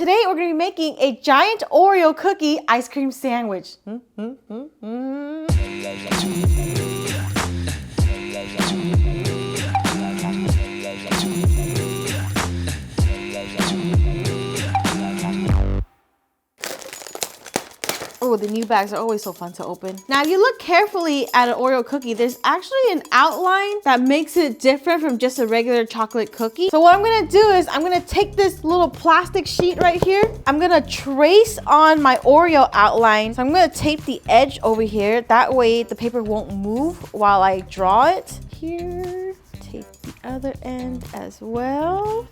Today we're going to be making a giant Oreo cookie ice cream sandwich. Oh, the new bags are always so fun to open. Now, if you look carefully at an Oreo cookie, there's actually an outline that makes it different from just a regular chocolate cookie. So what I'm gonna do is I'm gonna take this little plastic sheet right here. I'm gonna trace on my Oreo outline. So I'm gonna tape the edge over here. That way the paper won't move while I draw it. Here, tape the other end as well.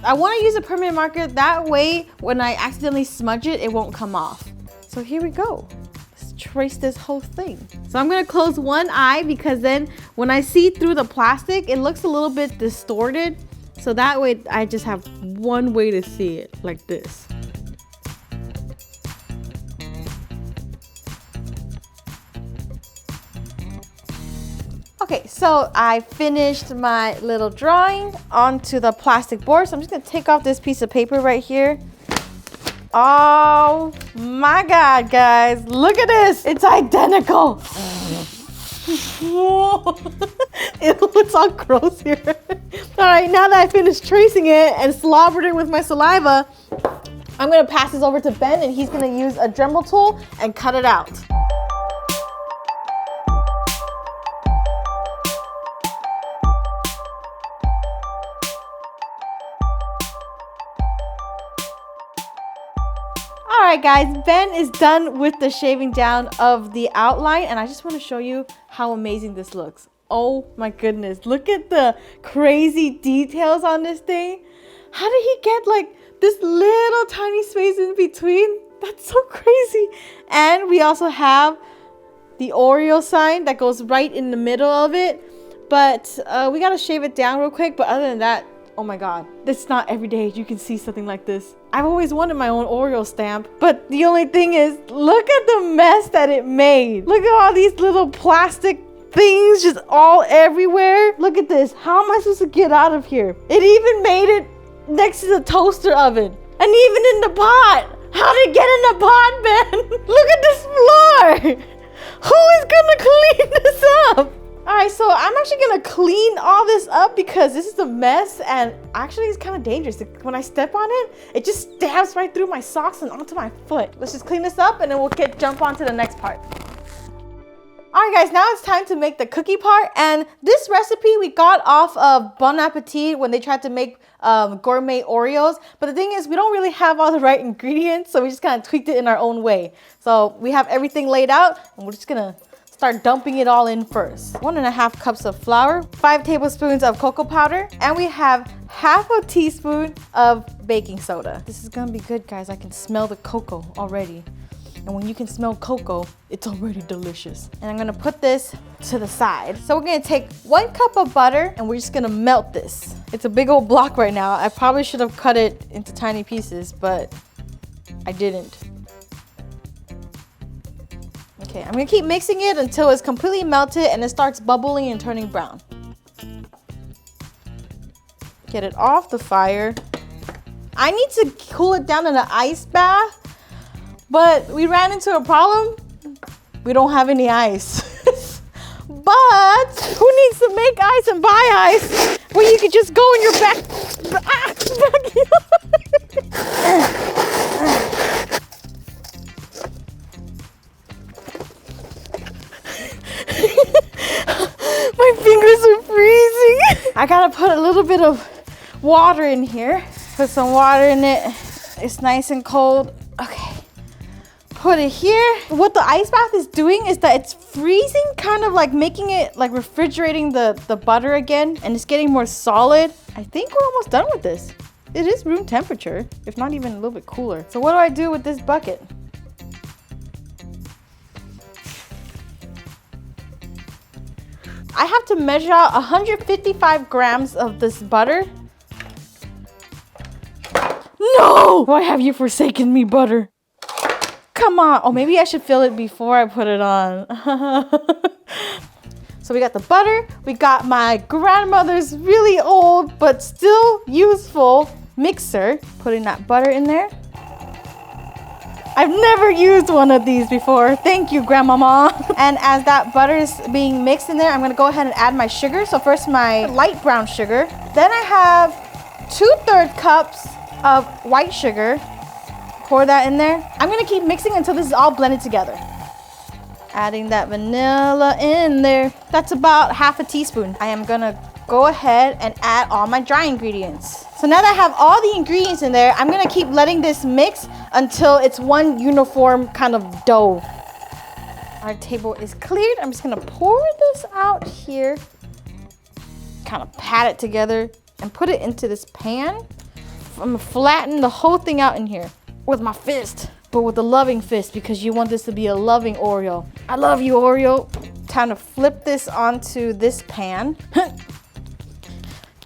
I wanna use a permanent marker. That way, when I accidentally smudge it, it won't come off. So here we go. Let's trace this whole thing. So I'm gonna close one eye because then when I see through the plastic, it looks a little bit distorted. So that way I just have one way to see it, like this. Okay, so I finished my little drawing onto the plastic board. So I'm just gonna take off this piece of paper right here. Oh my God, guys, look at this. It's identical. It's all gross here. All right, now that I finished tracing it and slobbered it with my saliva, I'm gonna pass this over to Ben and he's gonna use a Dremel tool and cut it out. All right, guys, Ben is done with the shaving down of the outline, and I just want to show you how amazing this looks. Oh my goodness, look at the crazy details on this thing. How did he get like this little tiny space in between? That's so crazy. And we also have the Oreo sign that goes right in the middle of it, but we gotta shave it down real quick. But other than that, oh my God, it's not every day you can see something like this. I've always wanted my own Oreo stamp, but the only thing is, look at the mess that it made. Look at all these little plastic things just all everywhere. Look at this. How am I supposed to get out of here? It even made it next to the toaster oven and even in the pot. How did it get in the pot, Ben? Look at this floor. Who is gonna clean this up? All right, so I'm actually gonna clean all this up because this is a mess and actually it's kind of dangerous. When I step on it, it just stabs right through my socks and onto my foot. Let's just clean this up and then we'll jump on to the next part. All right, guys, now it's time to make the cookie part. And this recipe we got off of Bon Appetit when they tried to make gourmet Oreos. But the thing is, we don't really have all the right ingredients, so we just kind of tweaked it in our own way. So we have everything laid out and we're just gonna start dumping it all in first. 1.5 cups of flour, 5 tablespoons of cocoa powder, and we have half a teaspoon of baking soda. This is gonna be good, guys. I can smell the cocoa already. And when you can smell cocoa, it's already delicious. And I'm gonna put this to the side. So we're gonna take 1 cup of butter and we're just gonna melt this. It's a big old block right now. I probably should have cut it into tiny pieces, but I didn't. Okay, I'm gonna keep mixing it until it's completely melted and it starts bubbling and turning brown. Get it off the fire. I need to cool it down in an ice bath, but we ran into a problem. We don't have any ice. But who needs to make ice and buy ice when you could just go in your backyard? My fingers are freezing. I gotta put a little bit of water in here. Put some water in it. It's nice and cold. Okay. Put it here. What the ice bath is doing is that it's freezing, kind of like making it like refrigerating the butter again, and it's getting more solid. I think we're almost done with this. It is room temperature, if not even a little bit cooler. So what do I do with this bucket? I have to measure out 155 grams of this butter. No! Why have you forsaken me, butter? Come on. Oh, maybe I should fill it before I put it on. So we got the butter. We got my grandmother's really old but still useful mixer, putting that butter in there. I've never used one of these before. Thank you, Grandmama. And as that butter is being mixed in there, I'm gonna go ahead and add my sugar. So first my light brown sugar. Then I have 2/3 cups of white sugar. Pour that in there. I'm gonna keep mixing until this is all blended together. Adding that vanilla in there. That's about 1/2 teaspoon. I am gonna go ahead and add all my dry ingredients. So now that I have all the ingredients in there, I'm gonna keep letting this mix until it's one uniform kind of dough. Our table is cleared. I'm just gonna pour this out here, kind of pat it together and put it into this pan. I'm gonna flatten the whole thing out in here with my fist, but with a loving fist because you want this to be a loving Oreo. I love you, Oreo. Time to flip this onto this pan.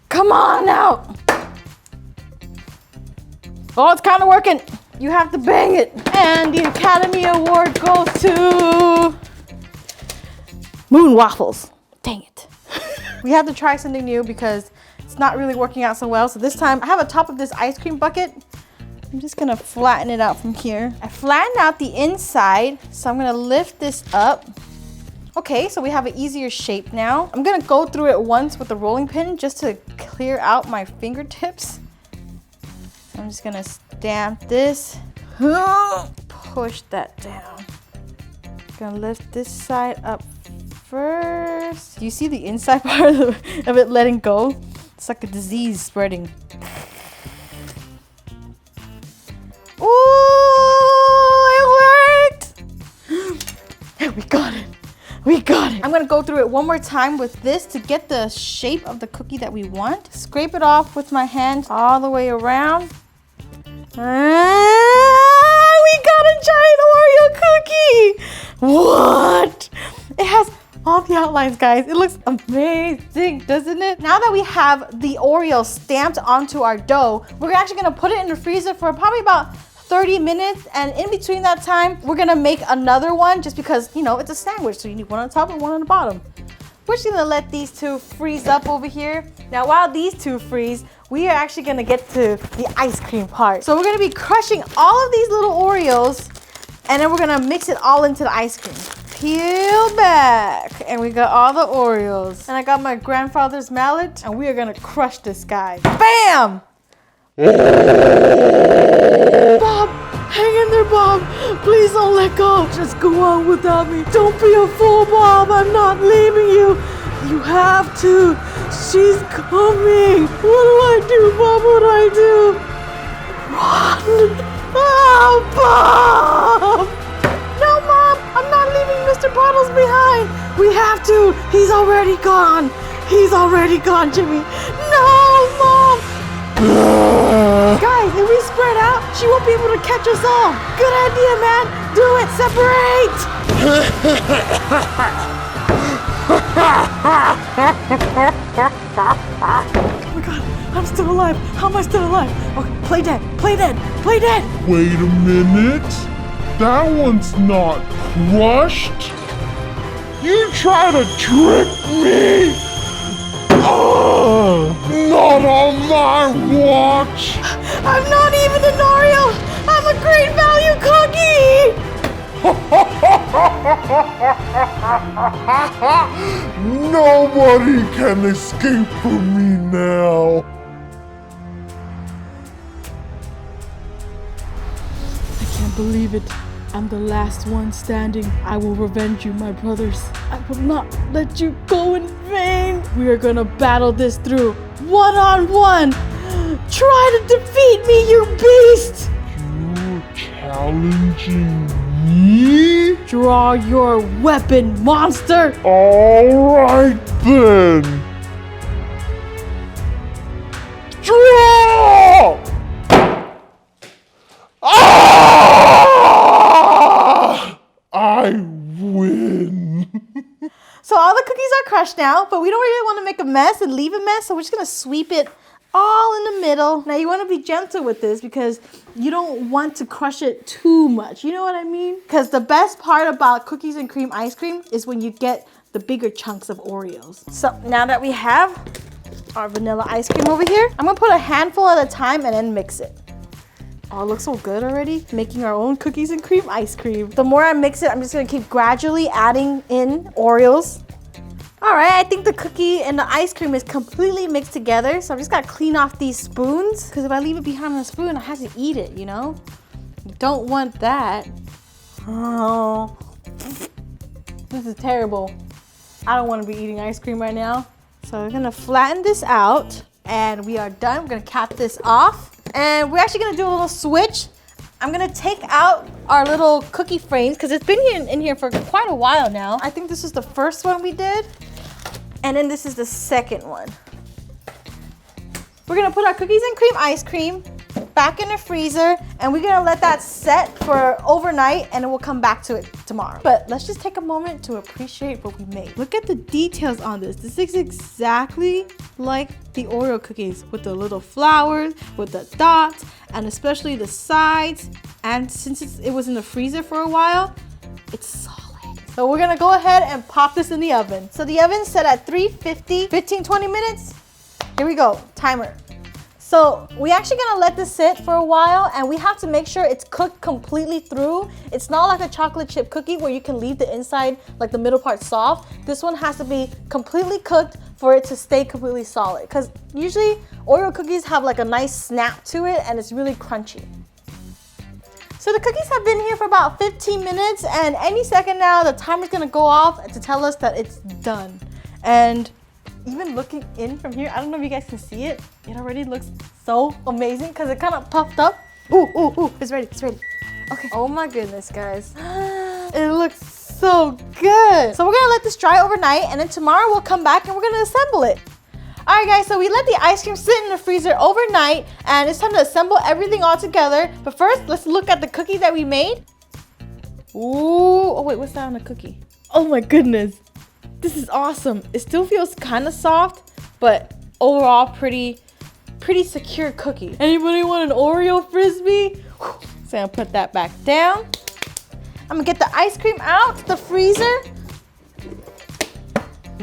Come on now. Oh, it's kind of working. You have to bang it. And the Academy Award goes to Moon Waffles. Dang it. We have to try something new because it's not really working out so well. So this time I have a top of this ice cream bucket. I'm just gonna flatten it out from here. I flattened out the inside, so I'm gonna lift this up. Okay, so we have an easier shape now. I'm gonna go through it once with the rolling pin just to clear out my fingertips. I'm just gonna stamp this. Push that down. Gonna lift this side up first. You see the inside part of it letting go? It's like a disease spreading. Ooh, it worked! We got it. We got it. I'm gonna go through it one more time with this to get the shape of the cookie that we want. Scrape it off with my hand all the way around. We got a giant Oreo cookie! What? It has all the outlines, guys. It looks amazing, doesn't it? Now that we have the Oreo stamped onto our dough, we're actually gonna put it in the freezer for probably about 30 minutes, and in between that time, we're gonna make another one just because, you know, it's a sandwich, so you need one on top and one on the bottom. We're just gonna let these two freeze up over here. Now, while these two freeze, we are actually gonna get to the ice cream part. So we're gonna be crushing all of these little Oreos, and then we're gonna mix it all into the ice cream. Peel back, and we got all the Oreos. And I got my grandfather's mallet, and we are gonna crush this guy. Bam! Bob, hang in there, Bob. Please don't let go. Just go on without me. Don't be a fool, Bob. I'm not leaving you. You have to. She's coming. What do I do, Bob? What do I do? Run. Oh, Bob. No, Mom. I'm not leaving Mr. Bottles behind. We have to. He's already gone. He's already gone, Jimmy. No, Mom. Guys, if we spread out, she won't be able to catch us all. Good idea, man. Do it. Separate. Oh my God, I'm still alive. How am I still alive? Okay, play dead. Play dead. Play dead. Wait a minute. That one's not crushed. You try to trick me? Not on my watch! I'm not even an Oreo! I'm a great value cookie! Nobody can escape from me now. I can't believe it. I'm the last one standing. I will revenge you, my brothers. I will not let you go in vain. We are gonna battle this through one-on-one. Try to defeat me, you beast! You're challenging me? Draw your weapon, monster! All right then. Draw! I win. So all the cookies are crushed now, but we don't really want to make a mess and leave a mess, so we're just gonna sweep it all in the middle. Now you want to be gentle with this because you don't want to crush it too much. You know what I mean? Because the best part about cookies and cream ice cream is when you get the bigger chunks of Oreos. So now that we have our vanilla ice cream over here. I'm gonna put a handful at a time and then mix it. Oh, it looks so good already. Making our own cookies and cream ice cream. The more I mix it, I'm just gonna keep gradually adding in Oreos. All right, I think the cookie and the ice cream is completely mixed together. So I'm just gotta clean off these spoons, because if I leave it behind on the spoon, I have to eat it, you know? Don't want that. Oh, this is terrible. I don't want to be eating ice cream right now. So we're gonna flatten this out and we are done. We're gonna cap this off and we're actually gonna do a little switch. I'm gonna take out our little cookie frames because it's been in here for quite a while now. I think this is the first one we did. And then this is the second one. We're gonna put our cookies and cream ice cream back in the freezer and we're gonna let that set for overnight and then we'll come back to it tomorrow. But let's just take a moment to appreciate what we made. Look at the details on this. This is exactly like the Oreo cookies with the little flowers, with the dots, and especially the sides. And since it was in the freezer for a while, it's solid. So we're gonna go ahead and pop this in the oven. So the oven's set at 350, 15-20 minutes. Here we go, timer. So we're actually gonna let this sit for a while and we have to make sure it's cooked completely through. It's not like a chocolate chip cookie where you can leave the inside, like the middle part soft. This one has to be completely cooked for it to stay completely solid. Because usually Oreo cookies have like a nice snap to it and it's really crunchy. So the cookies have been here for about 15 minutes and any second now the timer's gonna go off to tell us that it's done. And even looking in from here, I don't know if you guys can see it. It already looks so amazing because it kind of puffed up. Ooh, ooh, ooh, it's ready, it's ready. Okay. Oh my goodness, guys. It looks so good. So we're gonna let this dry overnight and then tomorrow we'll come back and we're gonna assemble it. All right, guys, so we let the ice cream sit in the freezer overnight and it's time to assemble everything all together. But first, let's look at the cookie that we made. Ooh, oh wait, what's that on the cookie? Oh my goodness. This is awesome. It still feels kind of soft, but overall pretty secure cookie. Anybody want an Oreo Frisbee? So I'm gonna put that back down. I'm gonna get the ice cream out the freezer.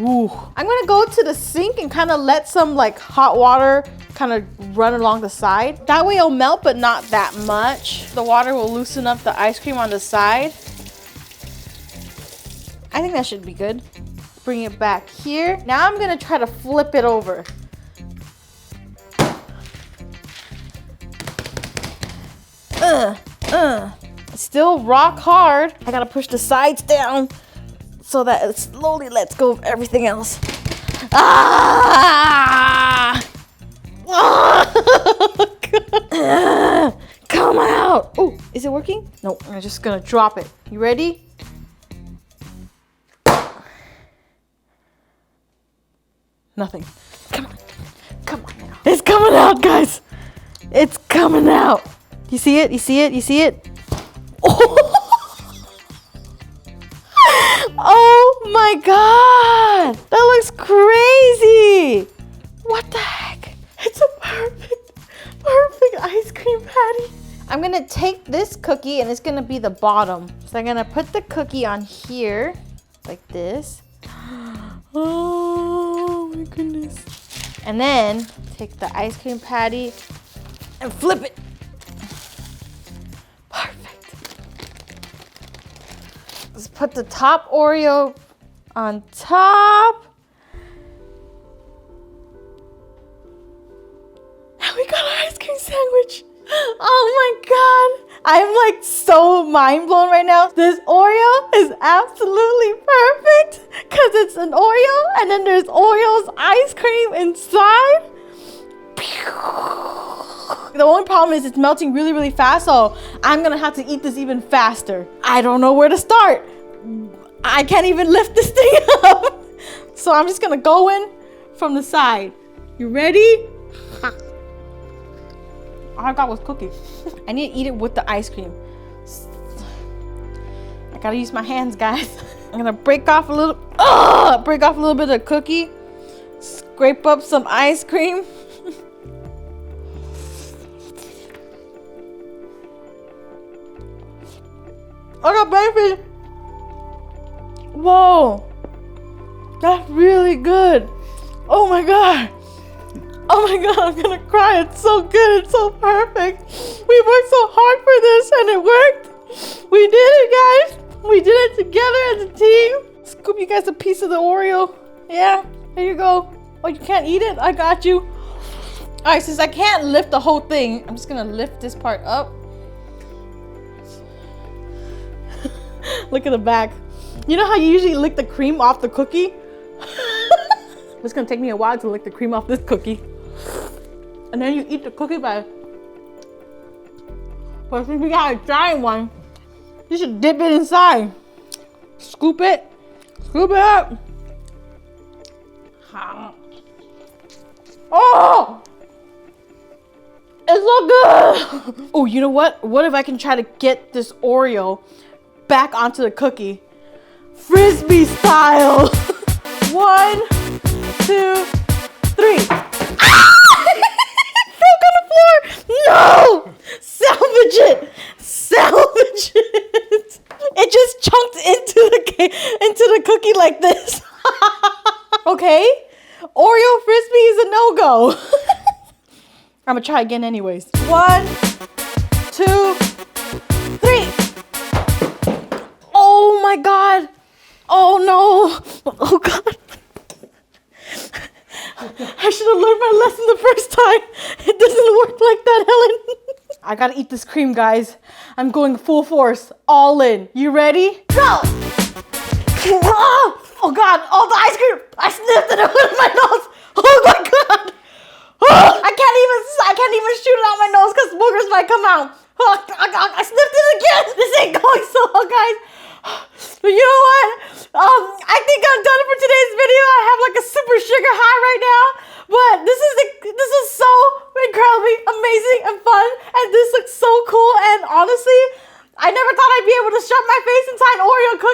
Ooh. I'm gonna go to the sink and kind of let some like hot water kind of run along the side. That way it'll melt, but not that much. The water will loosen up the ice cream on the side. I think that should be good. Bring it back here. Now I'm gonna try to flip it over. It's still rock hard. I gotta push the sides down so that it slowly lets go of everything else. Ah! Come out! Oh, is it working? No, I'm just gonna drop it. You ready? Nothing. Come on. Come on now. It's coming out, guys. It's coming out. You see it? You see it? You see it? Oh my God. That looks crazy. What the heck? It's a perfect ice cream patty. I'm going to take this cookie and it's going to be the bottom. So I'm going to put the cookie on here like this. Oh my goodness. And then take the ice cream patty and flip it. Perfect. Let's put the top Oreo on top. And we got our ice cream sandwich. Oh my God. I'm like so mind blown right now. This Oreo is absolutely perfect because it's an Oreo and then there's Oreo's ice cream inside. The only problem is it's melting really, really fast, so I'm gonna have to eat this even faster. I don't know where to start. I can't even lift this thing up. So I'm just gonna go in from the side. You ready? All I got was cookies. I need to eat it with the ice cream. I gotta use my hands, guys. I'm gonna break off a little bit of cookie. Scrape up some ice cream. I got baby. Whoa, that's really good. Oh my God. Oh my god, I'm gonna cry. It's so good. It's so perfect. We worked so hard for this and it worked. We did it, guys. We did it together as a team. Scoop you guys a piece of the Oreo. Yeah, there you go. Oh, you can't eat it? I got you. All right, since I can't lift the whole thing, I'm just gonna lift this part up. Look at the back. You know how you usually lick the cream off the cookie? It's gonna take me a while to lick the cream off this cookie. And then you eat the cookie by. But since we got a giant one, you should dip it inside. Scoop it. Scoop it up. Oh! It's so good! Oh, you know what? What if I can try to get this Oreo back onto the cookie? Frisbee style! 1, 2, 3. Ah! It broke on the floor! No! Salvage it! Salvage it! It just chunked into the cookie like this. Okay? Oreo Frisbee is a no-go. I'm gonna try again anyways. 1, 2, 3. Oh my god. Oh no. Oh god. I should have learned my lesson the first time. It doesn't work like that, Helen. I gotta eat this cream, guys. I'm going full force, all in. You ready? Go! Oh god, all the ice cream. I sniffed it with my nose. Oh my god. I can't even shoot it out my nose because boogers might come out. I sniffed it again. This ain't going so well, guys. But you know what? I think I'm done for today's video. I have like a super sugar high right now. But this is so incredibly amazing and fun. And this looks so cool. And honestly, I never thought I'd be able to shove my face inside Oreo cookies.